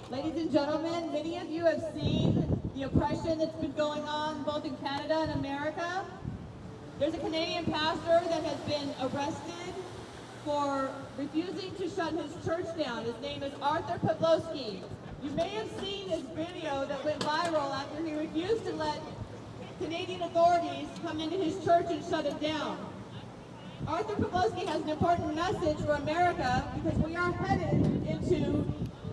Ladies and gentlemen, many of you have seen the oppression that's been going on both in Canada and America. There's a Canadian pastor that has been arrested for refusing to shut his church down. His name is Artur Pawlowski. You may have seen his video that went viral after he refused to let Canadian authorities come into his church and shut it down. Artur Pawlowski has an important message for America because we are headed into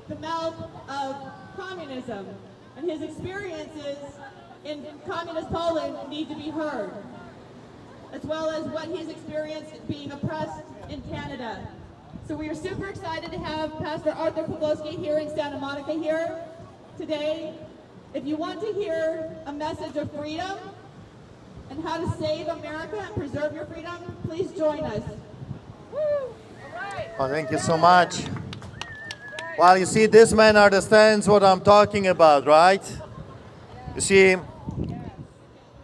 the mouth of communism, and his experiences in communist Poland need to be heard, as well as what he's experienced being oppressed in Canada. So we are super excited to have Pastor Artur Pawlowski here in Santa Monica here today. If you want to hear a message of freedom and how to save America and preserve your freedom, please join us. Woo! All right. Oh, thank you so much. Well, you see, this man understands what I'm talking about, right? You see,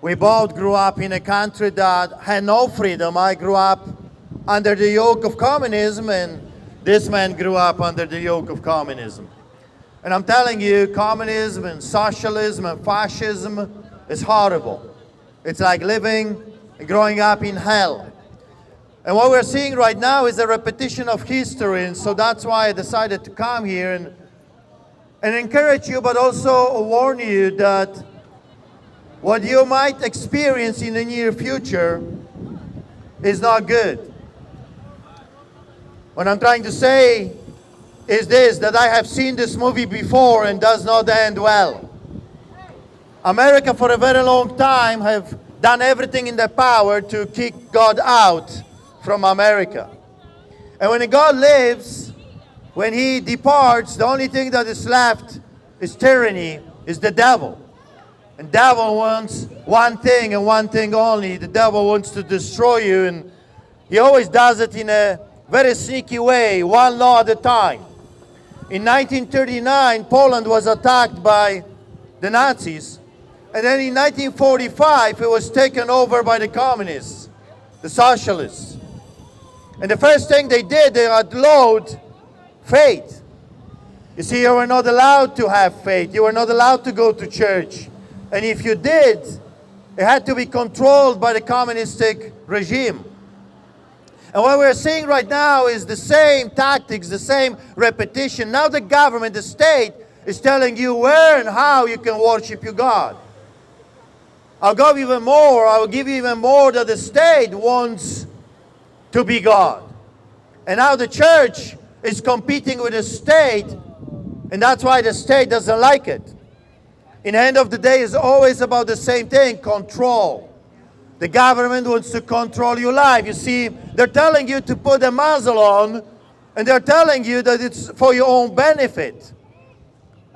we both grew up in a country that had no freedom. I grew up under the yoke of communism, and this man grew up under the yoke of communism. And I'm telling you, communism and socialism and fascism is horrible. It's like living and growing up in hell. And what we're seeing right now is a repetition of history, and so that's why I decided to come here and encourage you, but also warn you that what you might experience in the near future is not good. What I'm trying to say is this, that I have seen this movie before and does not end well. America for a very long time have done everything in their power to kick God out from America. And when God lives, when he departs, the only thing that is left is tyranny, is the devil. And devil wants one thing and one thing only. The devil wants to destroy you, and he always does it in a very sneaky way, one law at a time. In 1939, Poland was attacked by the Nazis, and then in 1945, it was taken over by the communists, the socialists. And the first thing they did, they outlawed faith. You see, you were not allowed to have faith. You were not allowed to go to church. And if you did, it had to be controlled by the communistic regime. And what we're seeing right now is the same tactics, the same repetition. Now the government, the state, is telling you where and how you can worship your God. I'll give you even more. I will give you even more that the state wants to be God. And now the church is competing with the state, and that's why the state doesn't like it. In the end of the day, it's always about the same thing, control. The government wants to control your life. You see, they're telling you to put a muzzle on, and they're telling you that it's for your own benefit.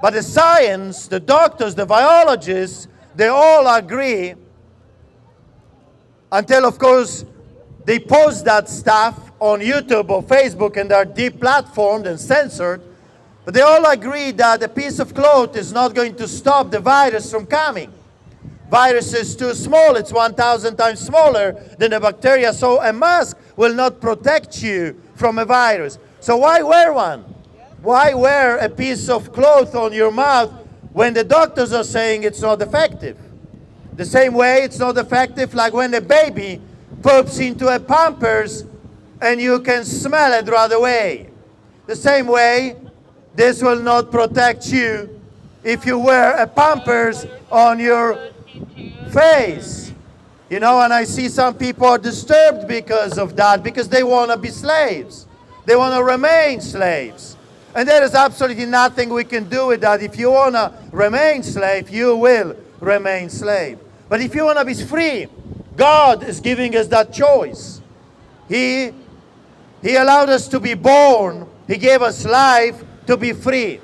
But the science, the doctors, the biologists, they all agree, until, of course, they post that stuff on YouTube or Facebook and they're deplatformed and censored. But they all agree that a piece of cloth is not going to stop the virus from coming. Virus is too small. It's 1,000 times smaller than a bacteria. So a mask will not protect you from a virus. So why wear one? Why wear a piece of cloth on your mouth when the doctors are saying it's not effective? The same way it's not effective like when a baby poops into a Pampers and you can smell it right away. The same way, this will not protect you if you wear a Pampers on your face. You know, and I see some people are disturbed because of that, because they want to be slaves. They want to remain slaves. And there is absolutely nothing we can do with that. If you want to remain slave, you will remain slave. But if you want to be free, God is giving us that choice. He allowed us to be born. He gave us life to be free.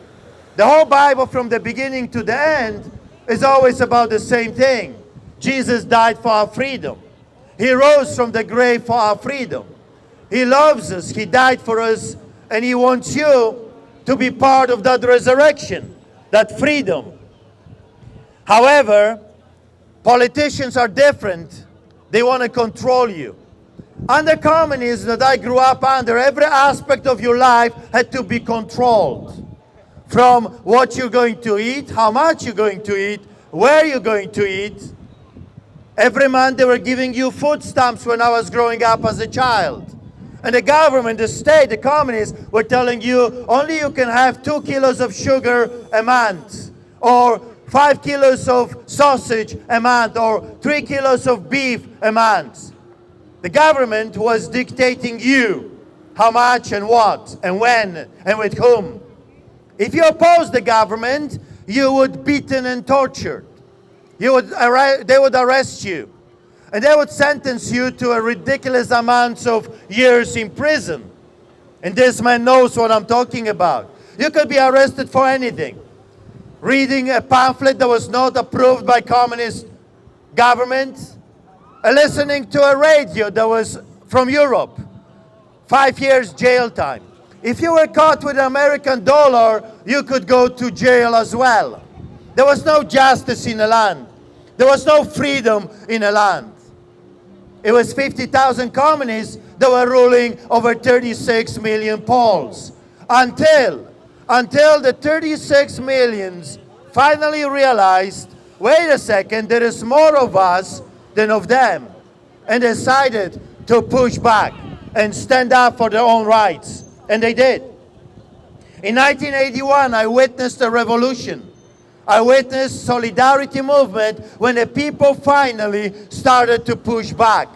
The whole Bible from the beginning to the end is always about the same thing. Jesus died for our freedom. He rose from the grave for our freedom. He loves us. He died for us, and he wants you to be part of that resurrection, that freedom. However, politicians are different. They want to control you. Under communism that I grew up under, every aspect of your life had to be controlled. from what you're going to eat, how much you're going to eat, where you're going to eat. Every month they were giving you food stamps when I was growing up as a child. And the government, the state, the communists were telling you only you can have 2 kilos of sugar a month, or 5 kilos of sausage a month, or 3 kilos of beef a month. The government was dictating you how much and what and when and with whom. If you oppose the government, you would be beaten and tortured. They would arrest you. And they would sentence you to a ridiculous amount of years in prison. And this man knows what I'm talking about. You could be arrested for anything. Reading a pamphlet that was not approved by communist government, listening to a radio that was from Europe, 5 years jail time. If you were caught with an American dollar, you could go to jail as well. There was no justice in the land. There was no freedom in the land. It was 50,000 communists that were ruling over 36 million Poles. Until the 36 millions finally realized, wait a second, there is more of us than of them, and decided to push back and stand up for their own rights. And they did. In 1981, I witnessed a revolution. I witnessed solidarity movement when the people finally started to push back.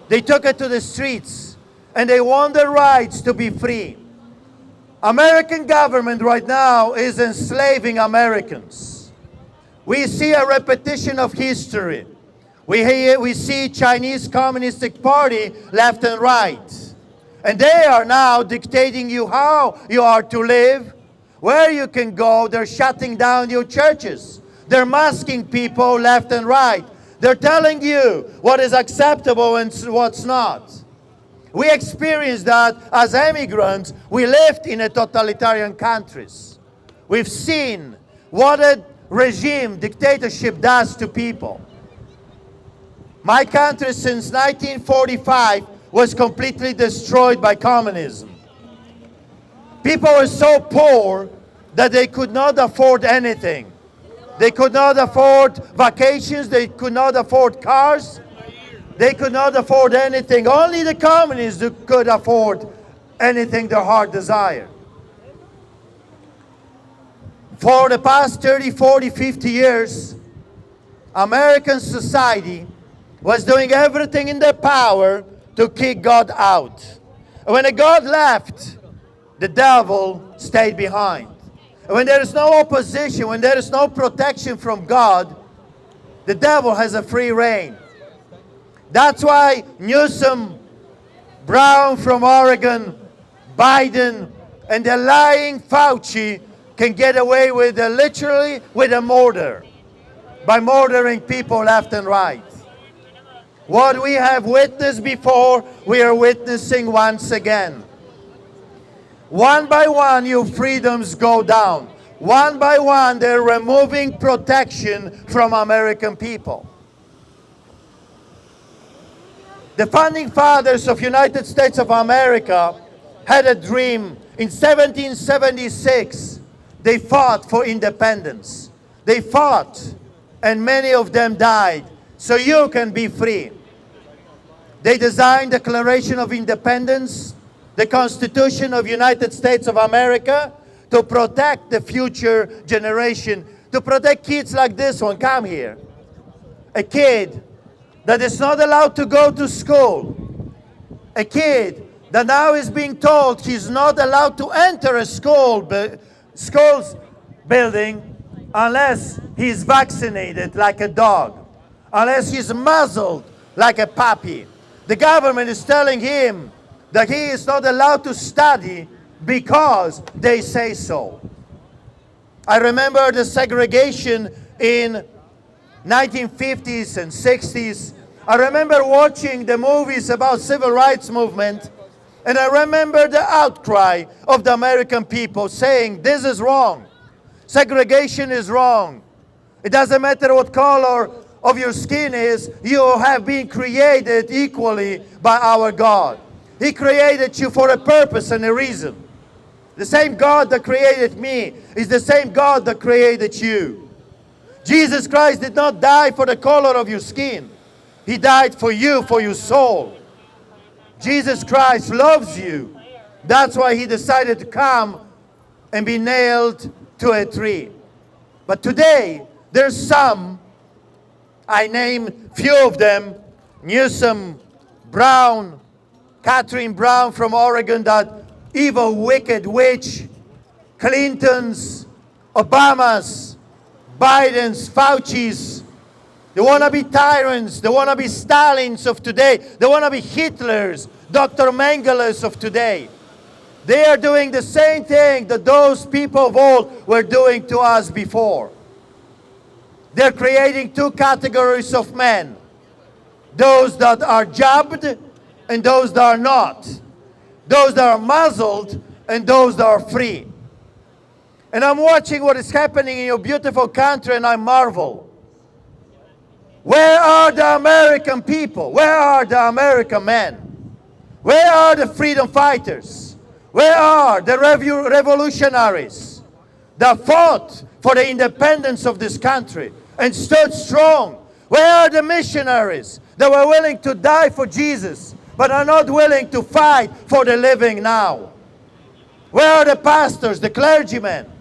They took it to the streets and they won their rights to be free. American government right now is enslaving Americans. We see a repetition of history. We see Chinese Communist Party left and right. And they are now dictating you how you are to live, where you can go. They're shutting down your churches. They're masking people left and right. They're telling you what is acceptable and what's not. We experienced that as immigrants. We lived in a totalitarian countries. We've seen what a regime, dictatorship does to people. My country since 1945 was completely destroyed by communism. People were so poor that they could not afford anything. They could not afford vacations, they could not afford cars, they could not afford anything. Only the communists could afford anything their heart desired. For the past 30, 40, 50 years, American society was doing everything in their power to kick God out. When God left, the devil stayed behind. When there is no opposition, when there is no protection from God, the devil has a free reign. That's why Newsom, Brown from Oregon, Biden, and the lying Fauci can get away with literally with a murder, by murdering people left and right. What we have witnessed before, we are witnessing once again. One by one, your freedoms go down. One by one, they're removing protection from American people. The founding fathers of United States of America had a dream. In 1776, they fought for independence. They fought, and many of them died, so you can be free. They designed the Declaration of Independence, the Constitution of United States of America, to protect the future generation, to protect kids like this one. Come here. A kid that is not allowed to go to school. A kid that now is being told he's not allowed to enter a school's building unless he's vaccinated like a dog, unless he's muzzled like a puppy. The government is telling him that he is not allowed to study because they say so. I remember the segregation in 1950s and 60s. I remember watching the movies about civil rights movement, and I remember the outcry of the American people saying, this is wrong. Segregation is wrong. It doesn't matter what color of your skin is, you have been created equally by our God. He created you for a purpose and a reason. The same God that created me is the same God that created you. Jesus Christ did not die for the color of your skin. He died for you, for your soul. Jesus Christ loves you. That's why he decided to come and be nailed to a tree. But today, there's some, I name few of them, Newsom, Brown, Catherine Brown from Oregon, that evil, wicked witch, Clintons, Obamas, Bidens, Fauci's. They want to be tyrants. They want to be Stalins of today. They want to be Hitlers, Dr. Mengeles of today. They are doing the same thing that those people of old were doing to us before. They're creating two categories of men. Those that are jabbed and those that are not. Those that are muzzled and those that are free. And I'm watching what is happening in your beautiful country and I marvel. Where are the American people? Where are the American men? Where are the freedom fighters? Where are the revolutionaries that fought for the independence of this country and stood strong? Where are the missionaries that were willing to die for Jesus but are not willing to fight for the living now? Where are the pastors, the clergymen?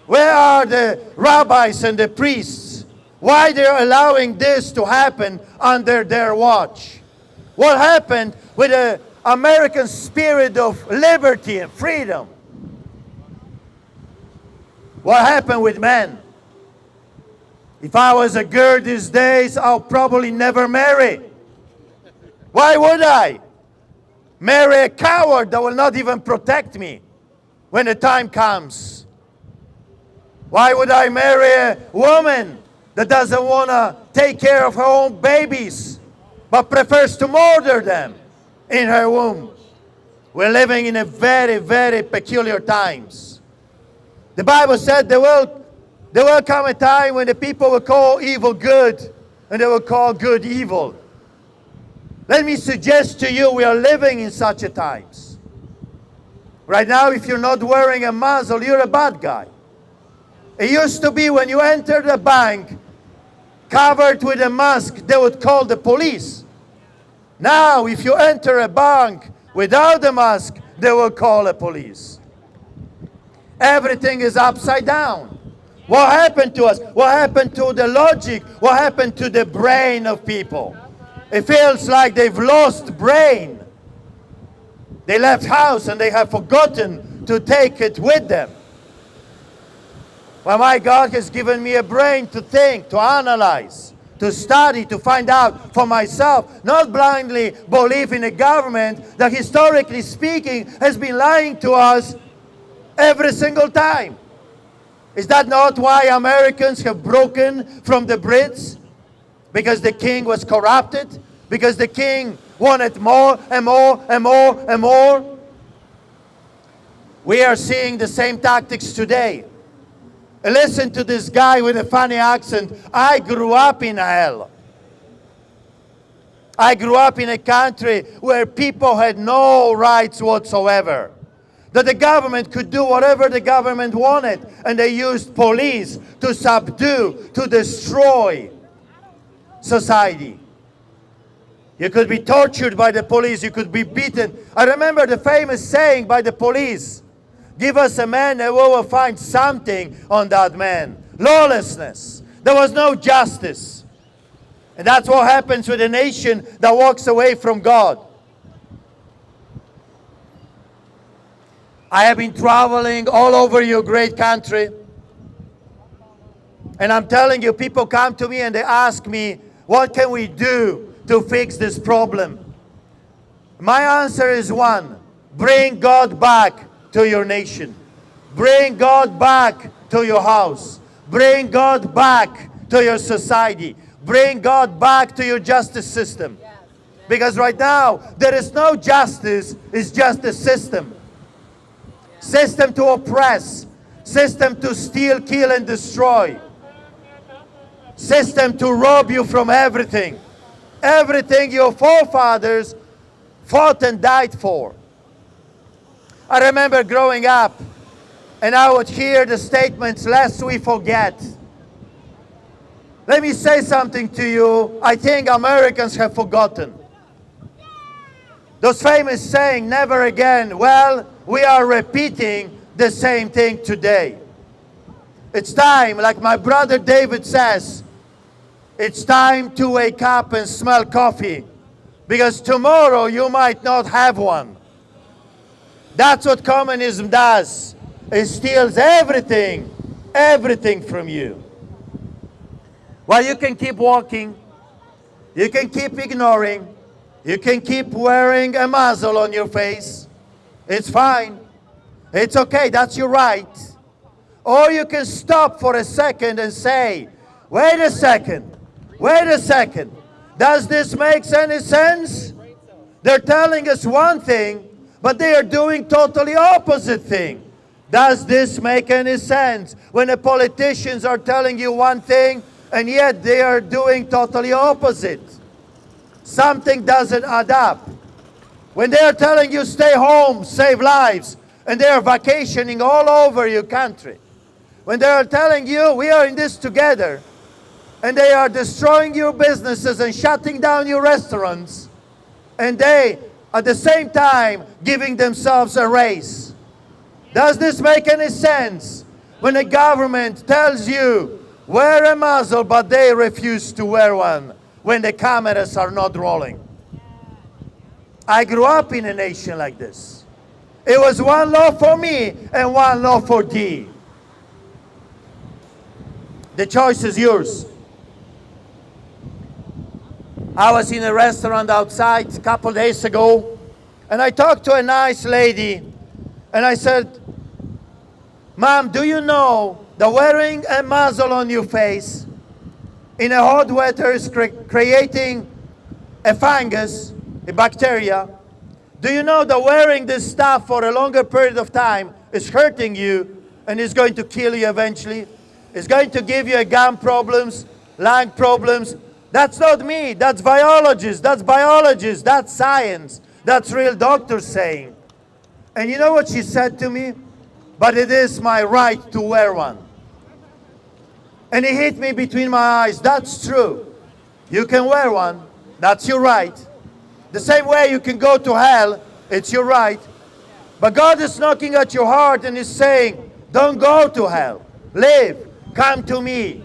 Where are the rabbis and the priests? Why they're allowing this to happen under their watch? What happened with the American spirit of liberty and freedom? What happened with men? If I was a girl these days, I'll probably never marry. Why would I? Marry a coward that will not even protect me when the time comes. Why would I marry a woman that doesn't want to take care of her own babies, but prefers to murder them in her womb? We're living in a very, very peculiar times. The Bible said there will come a time when the people will call evil good and they will call good evil. Let me suggest to you, we are living in such a times. Right now, if you're not wearing a muzzle, you're a bad guy. It used to be when you entered a bank covered with a mask, they would call the police. Now, if you enter a bank without a mask, they will call the police. Everything is upside down. What happened to us? What happened to the logic? What happened to the brain of people? It feels like they've lost brain. They left house and they have forgotten to take it with them. Well, my God has given me a brain to think, to analyze, to study, to find out for myself, not blindly believe in a government that historically speaking has been lying to us every single time. Is that not why Americans have broken from the Brits? Because the king was corrupted? Because the king wanted more and more and more and more? We are seeing the same tactics today. Listen to this guy with a funny accent. I grew up in hell. I grew up in a country where people had no rights whatsoever. That the government could do whatever the government wanted. And they used police to subdue, to destroy society. You could be tortured by the police. You could be beaten. I remember the famous saying by the police. Give us a man and we will find something on that man. Lawlessness. There was no justice. And that's what happens with a nation that walks away from God. I have been traveling all over your great country. And I'm telling you, people come to me and they ask me, what can we do to fix this problem? My answer is one. Bring God back to your nation. Bring God back to your house. Bring God back to your society. Bring God back to your justice system. Because right now, there is no justice, it's just a system. System to oppress. System to steal, kill, and destroy. System to rob you from everything. Everything your forefathers fought and died for. I remember growing up, and I would hear the statements, lest we forget. Let me say something to you. I think Americans have forgotten. Those famous saying, never again. Well, we are repeating the same thing today. It's time, like my brother David says, it's time to wake up and smell coffee, because tomorrow you might not have one. That's what communism does. It steals everything from you. Well, you can keep walking, you can keep ignoring, you can keep wearing a muzzle on your face. It's fine. It's okay, that's your right. Or you can stop for a second and say, wait a second. Does this make any sense? They're telling us one thing, but they are doing totally opposite thing. Does this make any sense? When the politicians are telling you one thing, and yet they are doing totally opposite. Something doesn't add up. When they are telling you stay home, save lives, and they are vacationing all over your country. When they are telling you we are in this together, and they are destroying your businesses and shutting down your restaurants, and they at the same time giving themselves a raise. Does this make any sense? When a government tells you wear a muzzle, but they refuse to wear one when the cameras are not rolling. I grew up in a nation like this. It was one law for me and one law for thee. The choice is yours. I was in a restaurant outside a couple days ago, and I talked to a nice lady, and I said, Ma'am, do you know that wearing a muzzle on your face in a hot weather is creating a fungus, a bacteria? Do you know that wearing this stuff for a longer period of time is hurting you and is going to kill you eventually? It's going to give you gum problems, lung problems. That's not me, that's biologists, that's science, that's real doctors saying. And you know what she said to me? But it is my right to wear one. And it hit me between my eyes. That's true. You can wear one. That's your right. The same way you can go to hell, it's your right. But God is knocking at your heart and is saying, don't go to hell. Live. Come to me.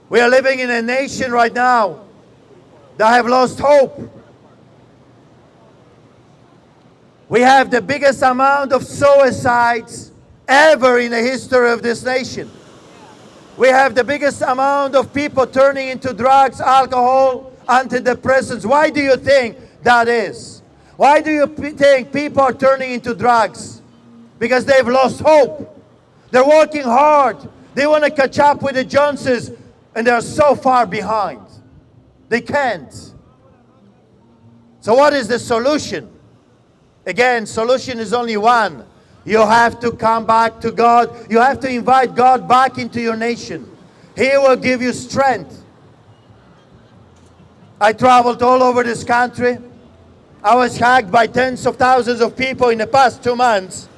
We are living in a nation right now that have lost hope. We have the biggest amount of suicides ever in the history of this nation. We have the biggest amount of people turning into drugs, alcohol, antidepressants. Why do you think that is? Why do you think people are turning into drugs? Because they've lost hope. They're working hard. They want to catch up with the Joneses, and they're so far behind. They can't. So what is the solution? Again, solution is only one. You have to come back to God. You have to invite God back into your nation. He will give you strength. I traveled all over this country. I was hugged by tens of thousands of people in the past 2 months.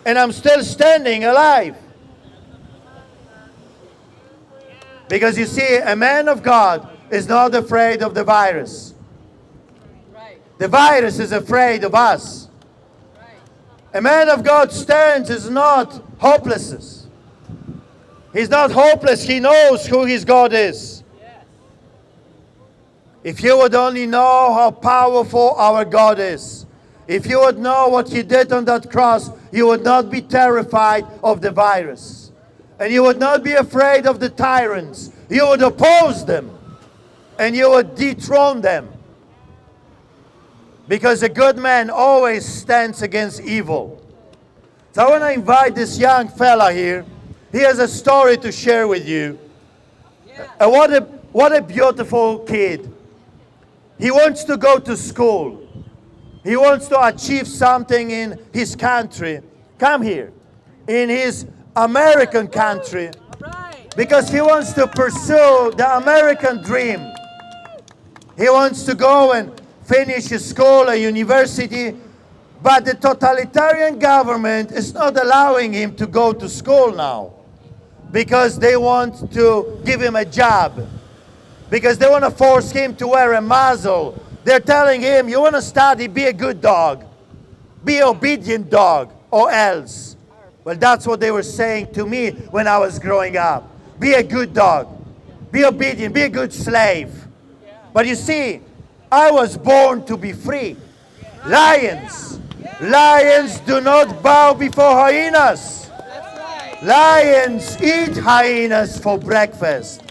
And I'm still standing alive. Because you see, a man of God is not afraid of the virus. The virus is afraid of us. A man of God stands is not hopeless. He's not hopeless. He knows who his God is. If you would only know how powerful our God is, if you would know what He did on that cross, you would not be terrified of the virus. And you would not be afraid of the tyrants. You would oppose them. And you would dethrone them. Because a good man always stands against evil. So I want to invite this young fella here. He has a story to share with you. And what a beautiful kid. He wants to go to school. He wants to achieve something in his country. Come here. In his American country. Because he wants to pursue the American dream. He wants to go and finish his school, a university, But the totalitarian government is not allowing him to go to school now because they want to give him a job, because they want to force him to wear a muzzle. They're telling him, you want to study, be a good dog, be an obedient dog, or else. Well, that's what they were saying to me when I was growing up. Be a good dog, be obedient, be a good slave. But you see, I was born to be free. Lions do not bow before hyenas. That's right. Lions eat hyenas for breakfast.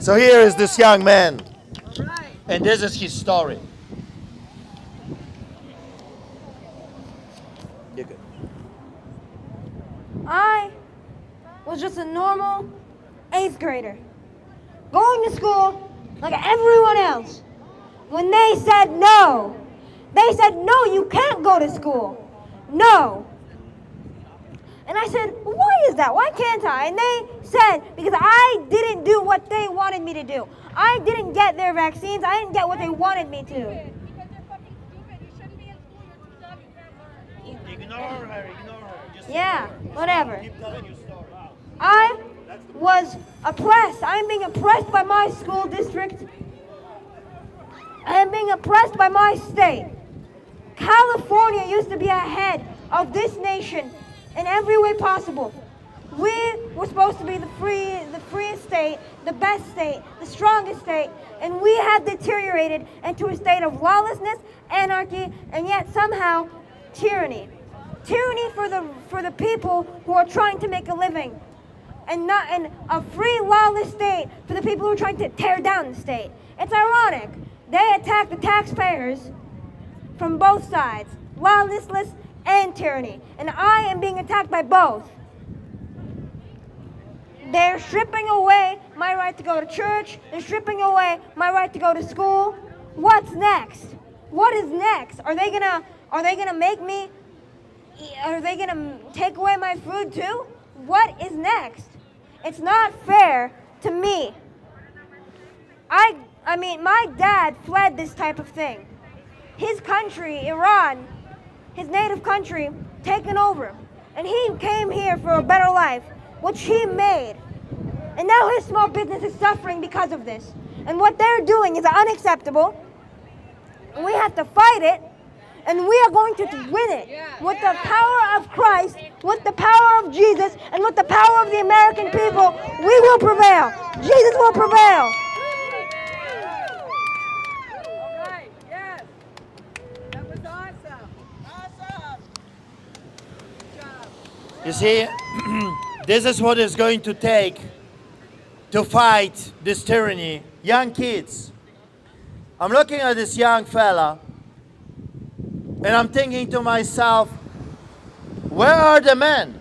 So here is this young man, Right. and this is his story. You're good. I was just a normal 8th grader, going to school like everyone else. When they said no, you can't go to school. No. And I said, why is that? Why can't I? And they said, because I didn't do what they wanted me to do. I didn't get their vaccines. I didn't get what they wanted me to. Because they're fucking stupid. You shouldn't be in school. You're too dumb. You can't learn. Ignore her, ignore her. Just Yeah, whatever. keep telling your story. I was oppressed. I'm being oppressed by my school district. I am being oppressed by my state. California used to be ahead of this nation in every way possible. We were supposed to be the freest state, the best state, the strongest state, and we have deteriorated into a state of lawlessness, anarchy, and yet somehow tyranny. Tyranny for the people who are trying to make a living, and a free, lawless state for the people who are trying to tear down the state. It's ironic. They attack the taxpayers from both sides, lawlessness and tyranny, and I am being attacked by both. They're stripping away my right to go to church. They're stripping away my right to go to school. What's next? What is next? Are they gonna make me? Are they gonna take away my food too? What is next? It's not fair to me. I mean, my dad fled this type of thing. His country, Iran, his native country, taken over. And he came here for a better life, which he made. And now his small business is suffering because of this. And what they're doing is unacceptable. And we have to fight it. And we are going to win it. With the power of Christ, with the power of Jesus, and with the power of the American people, we will prevail. Jesus will prevail. Right. Yes. That was awesome. Awesome. Good job. You see, this is what it's going to take to fight this tyranny. Young kids. I'm looking at this young fella, and I'm thinking to myself, where are the men?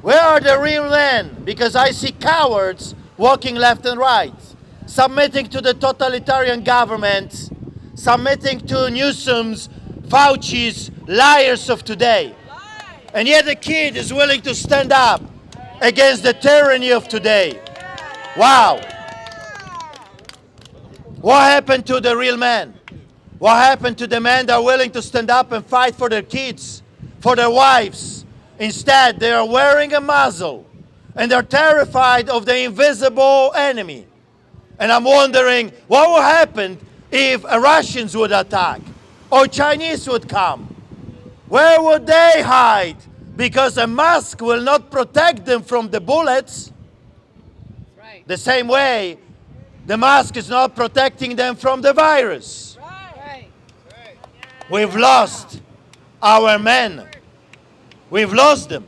Where are the real men? Because I see cowards walking left and right, submitting to the totalitarian government, submitting to Newsom's, Fauci's liars of today. And yet the kid is willing to stand up against the tyranny of today. Wow. What happened to the real men? What happened to the men that are willing to stand up and fight for their kids, for their wives? Instead, they are wearing a muzzle and they're terrified of the invisible enemy. And I'm wondering what would happen if Russians would attack or Chinese would come. Where would they hide? Because a mask will not protect them from the bullets. Right. The same way, the mask is not protecting them from the virus. Right. We've lost our men. We've lost them.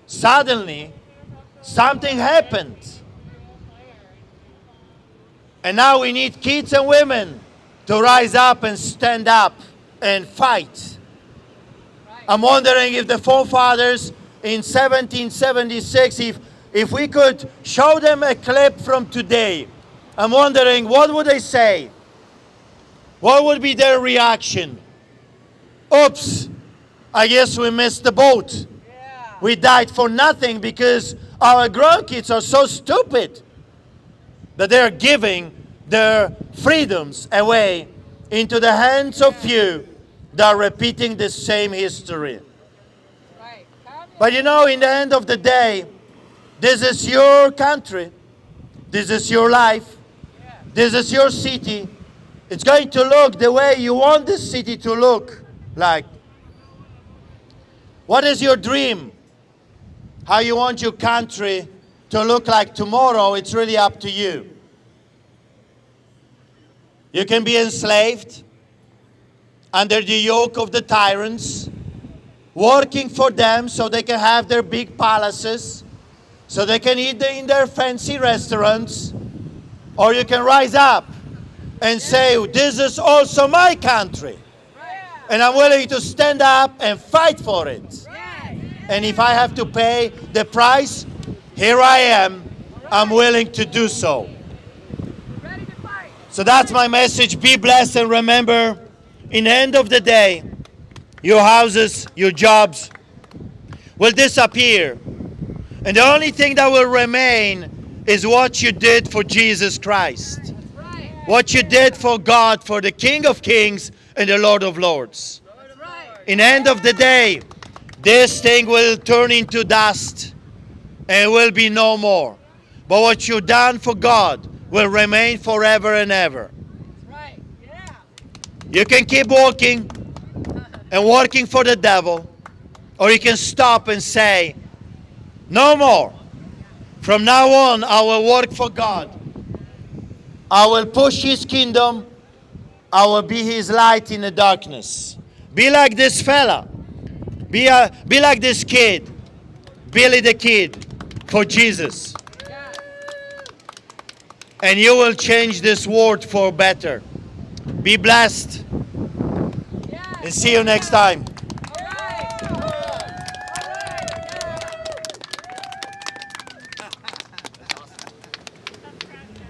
Suddenly, something happened. And now we need kids and women to rise up and stand up and fight. I'm wondering if the forefathers in 1776, if we could show them a clip from today, I'm wondering what would they say? What would be their reaction? Oops, I guess we missed the boat. We died for nothing because our grandkids are so stupid that they're giving their freedoms away into the hands of few, that are repeating the same history. Right. But you know, in the end of the day, this is your country. This is your life. This is your city. It's going to look the way you want this city to look like. What is your dream? How you want your country to look like tomorrow, it's really up to you. You can be enslaved under the yoke of the tyrants, working for them so they can have their big palaces, so they can eat in their fancy restaurants. Or you can rise up and say, this is also my country. And I'm willing to stand up and fight for it. And if I have to pay the price, here I am. I'm willing to do so. So that's my message. Be blessed, and remember, in the end of the day, your houses, your jobs will disappear. And the only thing that will remain is what you did for Jesus Christ. What you did for God, for the King of Kings and the Lord of Lords. In the end of the day, this thing will turn into dust and will be no more. But what you've done for God will remain forever and ever. You can keep walking and working for the devil, or you can stop and say, no more. From now on, I will work for God. I will push His kingdom. I will be His light in the darkness. Be like this fella. Be like this kid, Billy the Kid, for Jesus. And you will change this world for better. Be blessed. And see you next time.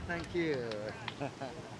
Thank you.